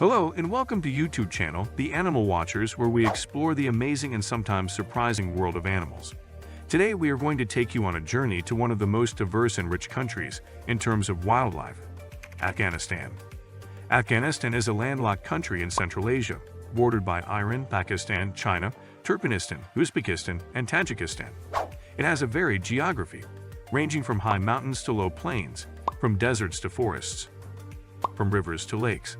Hello and welcome to YouTube channel, The Animal Watchers, where we explore the amazing and sometimes surprising world of animals. Today we are going to take you on a journey to one of the most diverse and rich countries in terms of wildlife, Afghanistan. Afghanistan is a landlocked country in Central Asia, bordered by Iran, Pakistan, China, Turkmenistan, Uzbekistan, and Tajikistan. It has a varied geography, ranging from high mountains to low plains, from deserts to forests, from rivers to lakes.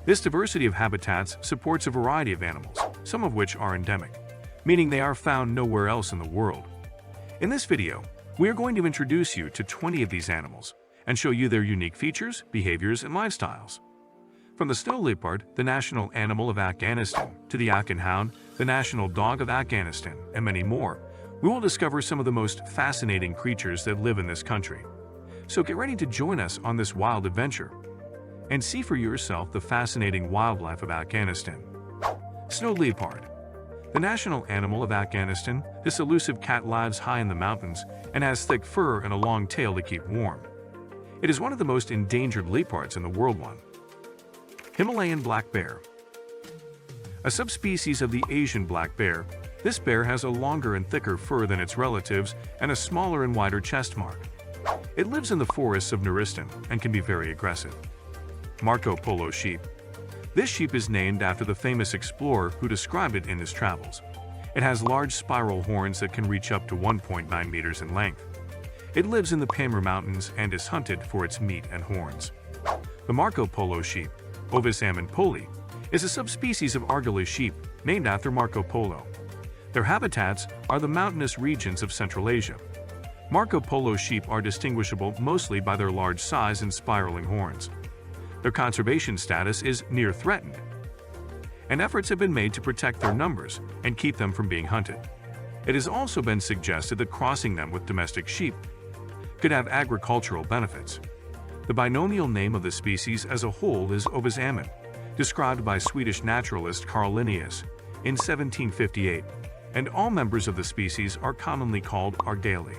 This diversity of habitats supports a variety of animals, some of which are endemic, meaning they are found nowhere else in the world. In this video, we are going to introduce you to 20 of these animals and show you their unique features, behaviors, and lifestyles. From the snow leopard, the national animal of Afghanistan, to the Afghan hound, the national dog of Afghanistan, and many more, we will discover some of the most fascinating creatures that live in this country. So get ready to join us on this wild adventure and see for yourself the fascinating wildlife of Afghanistan. Snow leopard. The national animal of Afghanistan, this elusive cat lives high in the mountains and has thick fur and a long tail to keep warm. It is one of the most endangered leopards in the world. Himalayan black bear. A subspecies of the Asian black bear, this bear has a longer and thicker fur than its relatives and a smaller and wider chest mark. It lives in the forests of Nuristan and can be very aggressive. Marco Polo sheep. This sheep is named after the famous explorer who described it in his travels. It has large spiral horns that can reach up to 1.9 meters in length. It lives in the Pamir Mountains and is hunted for its meat and horns. The Marco Polo sheep, Ovis poli, is a subspecies of Argali sheep named after Marco Polo. Their habitats are the mountainous regions of Central Asia. Marco Polo sheep are distinguishable mostly by their large size and spiraling horns. Their conservation status is near threatened, and efforts have been made to protect their numbers and keep them from being hunted. It has also been suggested that crossing them with domestic sheep could have agricultural benefits. The binomial name of the species as a whole is Ovis described by Swedish naturalist Carl Linnaeus in 1758, and all members of the species are commonly called Argali.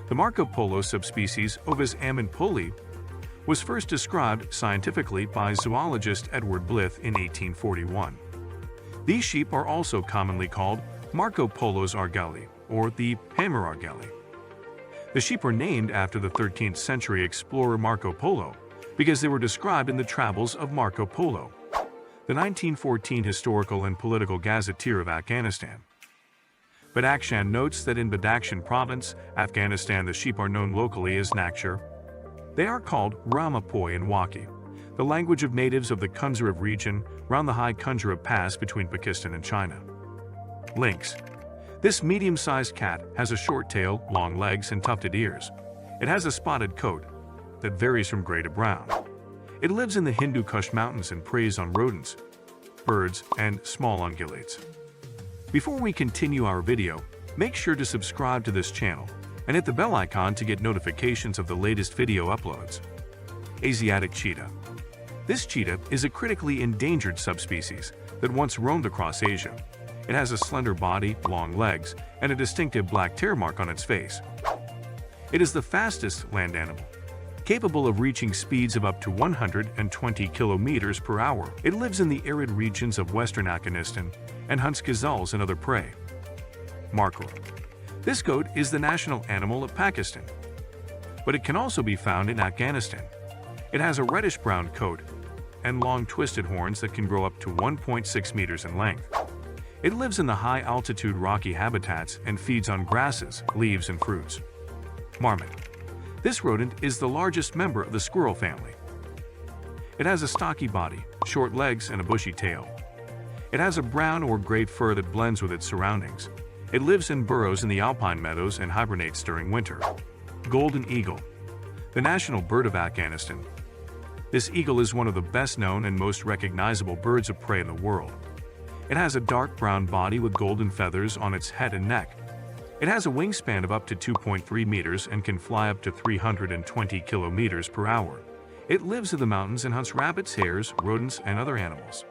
The Marco Polo subspecies Ovis poli was first described scientifically by zoologist Edward Blyth in 1841. These sheep are also commonly called Marco Polo's Argali, or the Pamir Argali. The sheep were named after the 13th century explorer Marco Polo because they were described in the travels of Marco Polo, the 1914 historical and political gazetteer of Afghanistan. Badakhshan notes that in Badakhshan province, Afghanistan, the sheep are known locally as Nakshar. They are called Ramapoi and Waki, the language of natives of the Kunzarab region round the high Kunzarab Pass between Pakistan and China. Lynx. This medium-sized cat has a short tail, long legs, and tufted ears. It has a spotted coat that varies from gray to brown. It lives in the Hindu Kush Mountains and preys on rodents, birds, and small ungulates. Before we continue our video, make sure to subscribe to this channel and hit the bell icon to get notifications of the latest video uploads. Asiatic cheetah. This cheetah is a critically endangered subspecies that once roamed across Asia. It has a slender body, long legs, and a distinctive black tear mark on its face. It is the fastest land animal, capable of reaching speeds of up to 120 kilometers per hour. It lives in the arid regions of western Afghanistan and hunts gazelles and other prey. Markhor. This goat is the national animal of Pakistan, but it can also be found in Afghanistan. It has a reddish-brown coat and long twisted horns that can grow up to 1.6 meters in length. It lives in the high-altitude rocky habitats and feeds on grasses, leaves, and fruits. Marmot. This rodent is the largest member of the squirrel family. It has a stocky body, short legs, and a bushy tail. It has a brown or gray fur that blends with its surroundings. It lives in burrows in the alpine meadows and hibernates during winter. Golden eagle. The national bird of Afghanistan. This eagle is one of the best known and most recognizable birds of prey in the world. It has a dark brown body with golden feathers on its head and neck. It has a wingspan of up to 2.3 meters and can fly up to 320 kilometers per hour. It lives in the mountains and hunts rabbits, hares, rodents, and other animals.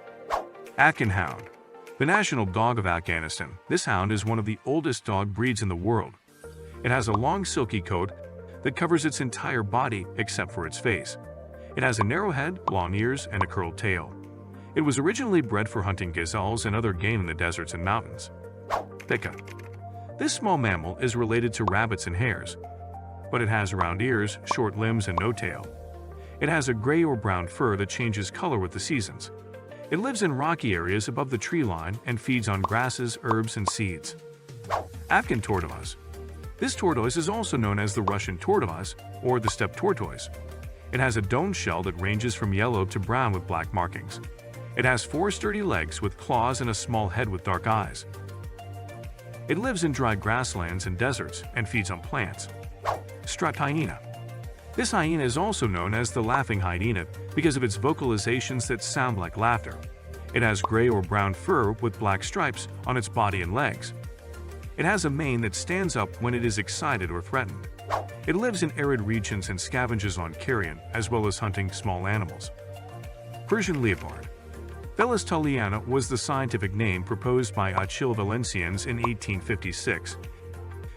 Afghan hound. The national dog of Afghanistan. This hound is one of the oldest dog breeds in the world. It has a long silky coat that covers its entire body except for its face. It has a narrow head, long ears, and a curled tail. It was originally bred for hunting gazelles and other game in the deserts and mountains. Pika. This small mammal is related to rabbits and hares, but it has round ears, short limbs, and no tail. It has a gray or brown fur that changes color with the seasons. It lives in rocky areas above the tree line and feeds on grasses, herbs, and seeds. Afghan tortoise. This tortoise is also known as the Russian tortoise or the steppe tortoise. It has a domed shell that ranges from yellow to brown with black markings. It has 4 sturdy legs with claws and a small head with dark eyes. It lives in dry grasslands and deserts and feeds on plants. Striped hyena. This hyena is also known as the laughing hyena because of its vocalizations that sound like laughter. It has gray or brown fur with black stripes on its body and legs. It has a mane that stands up when it is excited or threatened. It lives in arid regions and scavenges on carrion, as well as hunting small animals. Persian leopard. Felis tulliana was the scientific name proposed by Achille Valenciennes in 1856,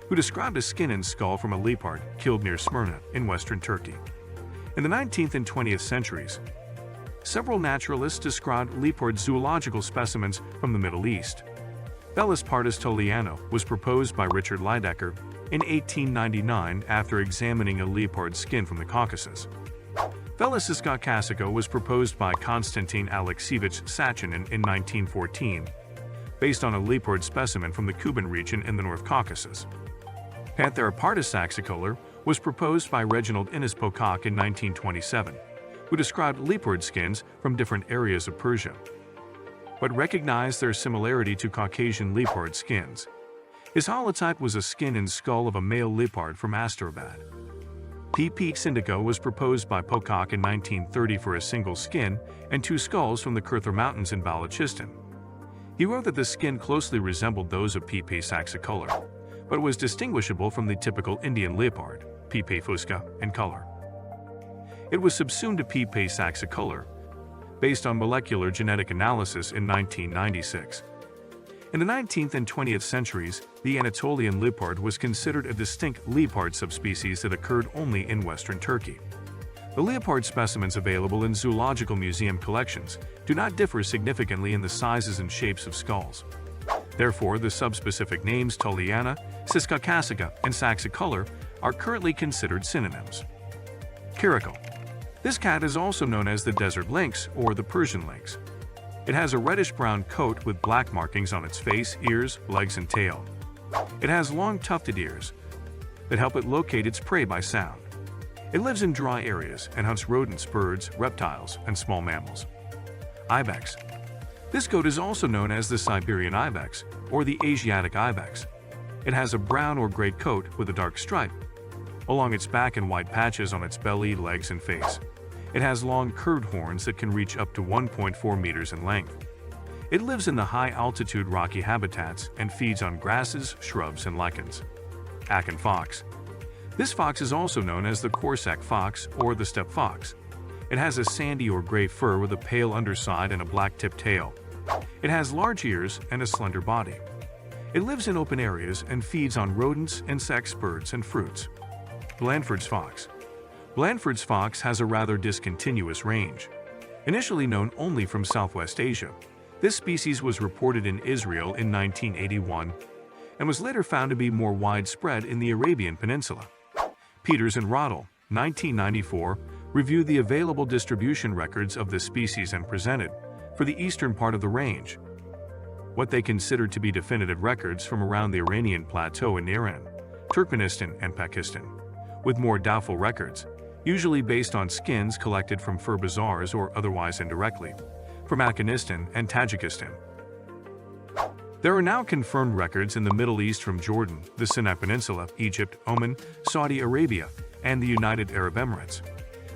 who described a skin and skull from a leopard killed near Smyrna in western Turkey. In the 19th and 20th centuries, several naturalists described leopard zoological specimens from the Middle East. Felis pardus tulliana was proposed by Richard Lydecker in 1899 after examining a leopard skin from the Caucasus. Felis caucasica was proposed by Konstantin Alexievich Sachinin in 1914, based on a leopard specimen from the Kuban region in the North Caucasus. Panthera pardus saxicolor was proposed by Reginald Innes Pocock in 1927, who described leopard skins from different areas of Persia, but recognized their similarity to Caucasian leopard skins. His holotype was a skin and skull of a male leopard from Astrabad. P. syndico was proposed by Pocock in 1930 for a single skin and 2 skulls from the Kurthar Mountains in Balochistan. He wrote that the skin closely resembled those of P. saxicolor, but was distinguishable from the typical Indian leopard, P. fusca, in color. It was subsumed to P. saxicolor, based on molecular genetic analysis in 1996. In the 19th and 20th centuries, the Anatolian leopard was considered a distinct leopard subspecies that occurred only in western Turkey. The leopard specimens available in zoological museum collections do not differ significantly in the sizes and shapes of skulls. Therefore, the subspecific names tulliana, caucasica, and saxicolor are currently considered synonyms. Caracal. This cat is also known as the desert lynx or the Persian lynx. It has a reddish-brown coat with black markings on its face, ears, legs, and tail. It has long tufted ears that help it locate its prey by sound. It lives in dry areas and hunts rodents, birds, reptiles, and small mammals. Ibex. This goat is also known as the Siberian ibex or the Asiatic ibex. It has a brown or gray coat with a dark stripe along its back and white patches on its belly, legs, and face. It has long curved horns that can reach up to 1.4 meters in length. It lives in the high-altitude rocky habitats and feeds on grasses, shrubs, and lichens. Afghan fox. This fox is also known as the Corsac fox or the steppe fox. It has a sandy or gray fur with a pale underside and a black-tipped tail. It has large ears and a slender body. It lives in open areas and feeds on rodents, insects, birds, and fruits. Blandford's fox. Blandford's fox has a rather discontinuous range. Initially known only from Southwest Asia, this species was reported in Israel in 1981 and was later found to be more widespread in the Arabian Peninsula. Peters and Roddle, 1994, reviewed the available distribution records of this species and presented, for the eastern part of the range, what they considered to be definitive records from around the Iranian Plateau in Iran, Turkmenistan, and Pakistan, with more doubtful records, usually based on skins collected from fur bazaars or otherwise indirectly, from Afghanistan and Tajikistan. There are now confirmed records in the Middle East from Jordan, the Sinai Peninsula, Egypt, Oman, Saudi Arabia, and the United Arab Emirates.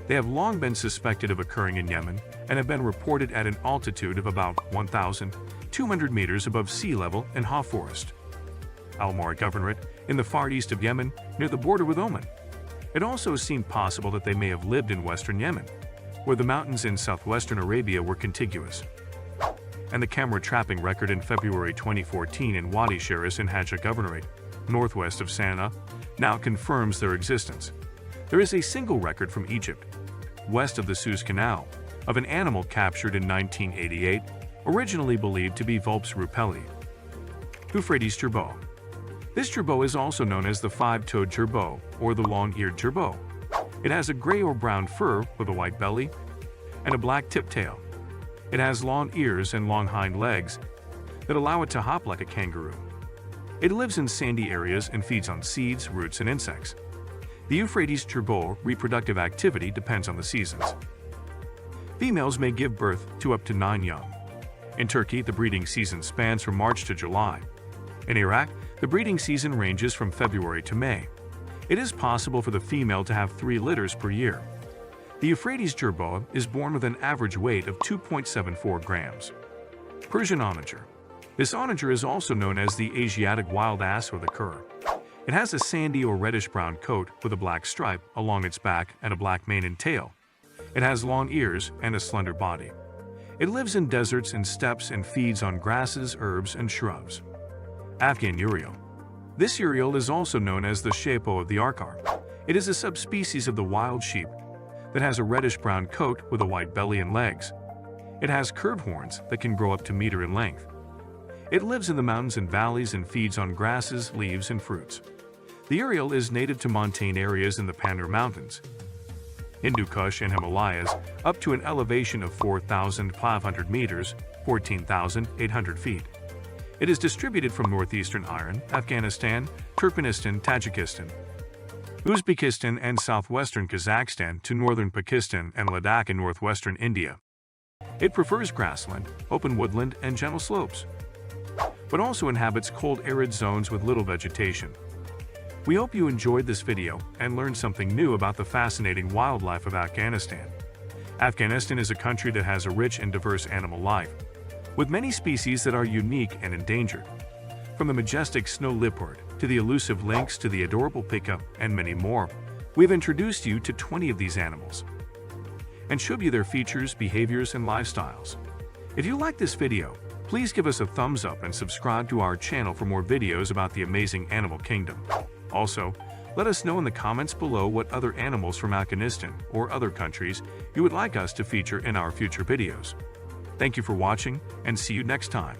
They have long been suspected of occurring in Yemen and have been reported at an altitude of about 1,200 meters above sea level in Haw Forest, Al-Mar Governorate, in the far east of Yemen, near the border with Oman. It also seemed possible that they may have lived in western Yemen, where the mountains in southwestern Arabia were contiguous. And the camera trapping record in February 2014 in Wadi Sharis in Hajjah Governorate, northwest of Sana'a, now confirms their existence. There is a single record from Egypt, west of the Suez Canal, of an animal captured in 1988, originally believed to be Vulpes rupelli. Euphrates jerboa. This jerboa is also known as the five-toed jerboa or the long-eared jerboa. It has a gray or brown fur with a white belly and a black tip tail. It has long ears and long hind legs that allow it to hop like a kangaroo. It lives in sandy areas and feeds on seeds, roots, and insects. The Euphrates jerboa reproductive activity depends on the seasons. Females may give birth to up to 9 young. In Turkey, the breeding season spans from March to July. In Iraq, the breeding season ranges from February to May. It is possible for the female to have 3 litters per year. The Euphrates jerboa is born with an average weight of 2.74 grams. Persian onager. This onager is also known as the Asiatic wild ass or the cur. It has a sandy or reddish-brown coat with a black stripe along its back and a black mane and tail. It has long ears and a slender body. It lives in deserts and steppes and feeds on grasses, herbs, and shrubs. Afghan urial. This urial is also known as the shapo of the arkar. It is a subspecies of the wild sheep that has a reddish-brown coat with a white belly and legs. It has curved horns that can grow up to meter in length. It lives in the mountains and valleys and feeds on grasses, leaves, and fruits. The urial is native to montane areas in the Panur Mountains, Hindu Kush and Himalayas, up to an elevation of 4,500 meters, 14,800 feet. It is distributed from northeastern Iran, Afghanistan, Turkmenistan, Tajikistan, Uzbekistan, and southwestern Kazakhstan to northern Pakistan and Ladakh in northwestern India. It prefers grassland, open woodland, and gentle slopes, but also inhabits cold arid zones with little vegetation. We hope you enjoyed this video and learned something new about the fascinating wildlife of Afghanistan. Afghanistan is a country that has a rich and diverse animal life, with many species that are unique and endangered. From the majestic snow leopard to the elusive lynx to the adorable pika and many more, we've introduced you to 20 of these animals and showed you their features, behaviors, and lifestyles. If you like this video, please give us a thumbs up and subscribe to our channel for more videos about the amazing animal kingdom. Also, let us know in the comments below what other animals from Afghanistan or other countries you would like us to feature in our future videos. Thank you for watching, and see you next time.